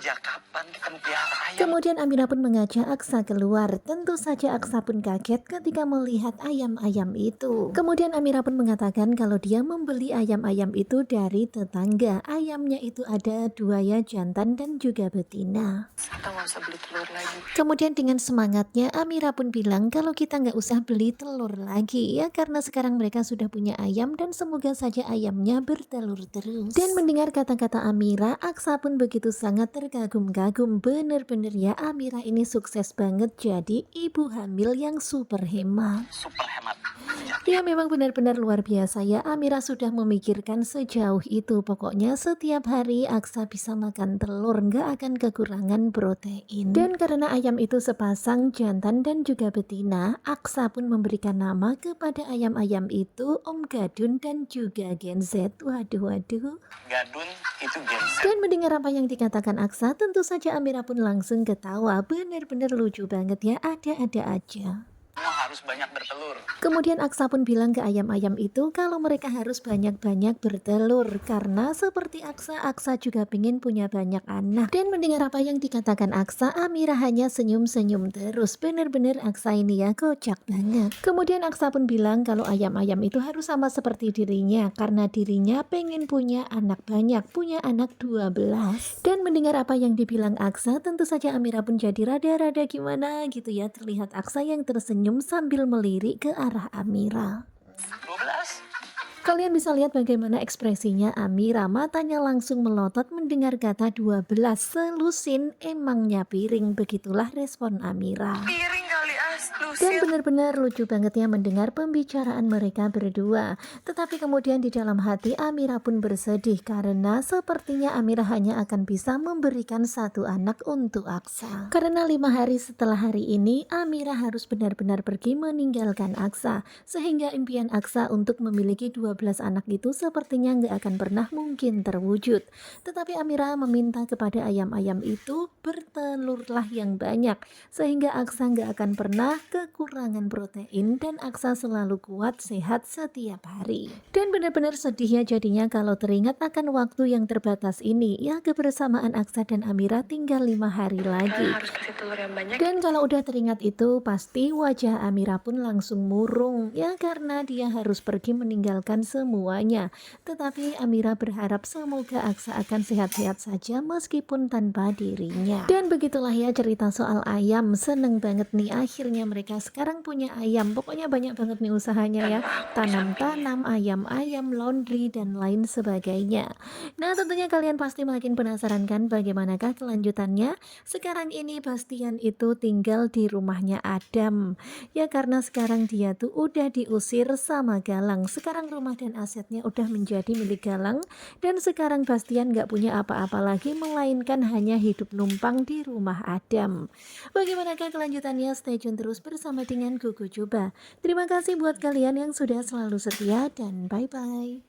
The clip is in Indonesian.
sejak kapan kita melihara ayam? Kemudian Amira pun mengajak Aksa keluar. Tentu saja Aksa pun kaget ketika melihat ayam-ayam itu. Kemudian Amira pun mengatakan kalau dia membeli ayam-ayam itu dari tetangga. Ayamnya itu ada dua ya, jantan dan juga betina. Kita nggak usah beli telur lagi. Kemudian dengan semangatnya Amira pun bilang kalau kita nggak usah beli telur lagi ya, karena sekarang mereka sudah punya ayam dan semoga saja ayamnya bertelur terus. Dan mendengar kata-kata Amira, Aksa pun begitu sangat terkagum-kagum. Bener-bener ya, Amira ini sukses banget jadi ibu hamil yang super hemat. Super hemat. Ya memang benar-benar luar biasa ya, Amira sudah memikirkan sejauh itu. Pokoknya setiap hari Aksa bisa makan telur, nggak akan kekurangan protein. Dan karena ayam itu sepasang jantan dan juga betina, Aksa pun memberikan nama kepada ayam-ayam itu Om Gadun dan juga Gen Z. Waduh. Gadun itu genset. Dan mendengar apa yang dikatakan Aksa, tentu saja Amira pun langsung ketawa. Benar-benar lucu banget ya, ada-ada aja. Semua harus banyak bertelur. Kemudian Aksa pun bilang ke ayam-ayam itu kalau mereka harus banyak-banyak bertelur. Karena seperti Aksa juga ingin punya banyak anak. Dan mendengar apa yang dikatakan Aksa, Amira hanya senyum-senyum terus. Bener-bener Aksa ini ya kocak banget. Kemudian Aksa pun bilang kalau ayam-ayam itu harus sama seperti dirinya. Karena dirinya pengen punya anak banyak, punya anak 12. Dan mendengar apa yang dibilang Aksa, tentu saja Amira pun jadi rada-rada gimana gitu ya. Terlihat Aksa yang tersenyum sambil melirik ke arah Amira. 12. Kalian bisa lihat bagaimana ekspresinya Amira, matanya langsung melotot mendengar kata 12. Selusin emangnya piring, begitulah respon Amira. Piring kali Dan benar-benar lucu banget ya mendengar pembicaraan mereka berdua. Tetapi kemudian di dalam hati Amira pun bersedih karena sepertinya Amira hanya akan bisa memberikan satu anak untuk Aksa. Karena 5 hari setelah hari ini Amira harus benar-benar pergi meninggalkan Aksa. Sehingga impian Aksa untuk memiliki 12 anak itu sepertinya nggak akan pernah mungkin terwujud. Tetapi Amira meminta kepada ayam-ayam itu bertelurlah yang banyak. Sehingga Aksa nggak akan pernah kekurangan protein dan Aksa selalu kuat sehat setiap hari. Dan benar-benar sedih ya jadinya kalau teringat akan waktu yang terbatas ini ya, kebersamaan Aksa dan Amira tinggal 5 hari lagi. harus kasih telur yang banyak. Dan kalau udah teringat itu pasti wajah Amira pun langsung murung ya, karena dia harus pergi meninggalkan semuanya. Tetapi Amira berharap semoga Aksa akan sehat-sehat saja meskipun tanpa dirinya. Dan begitulah ya cerita soal ayam. Seneng banget nih akhirnya mereka sekarang punya ayam. Pokoknya banyak banget nih usahanya ya, tanam-tanam, ayam-ayam, laundry dan lain sebagainya. Nah tentunya kalian pasti makin penasaran kan bagaimanakah kelanjutannya. Sekarang ini Bastian itu tinggal di rumahnya Adam ya, karena sekarang dia tuh udah diusir sama Galang. Sekarang rumah dan asetnya udah menjadi milik Galang, dan sekarang Bastian gak punya apa-apa lagi melainkan hanya hidup numpang di rumah Adam. Bagaimanakah kelanjutannya? Stay tune terus bersama dengan Gugu Coba. Terima kasih buat kalian yang sudah selalu setia dan bye-bye.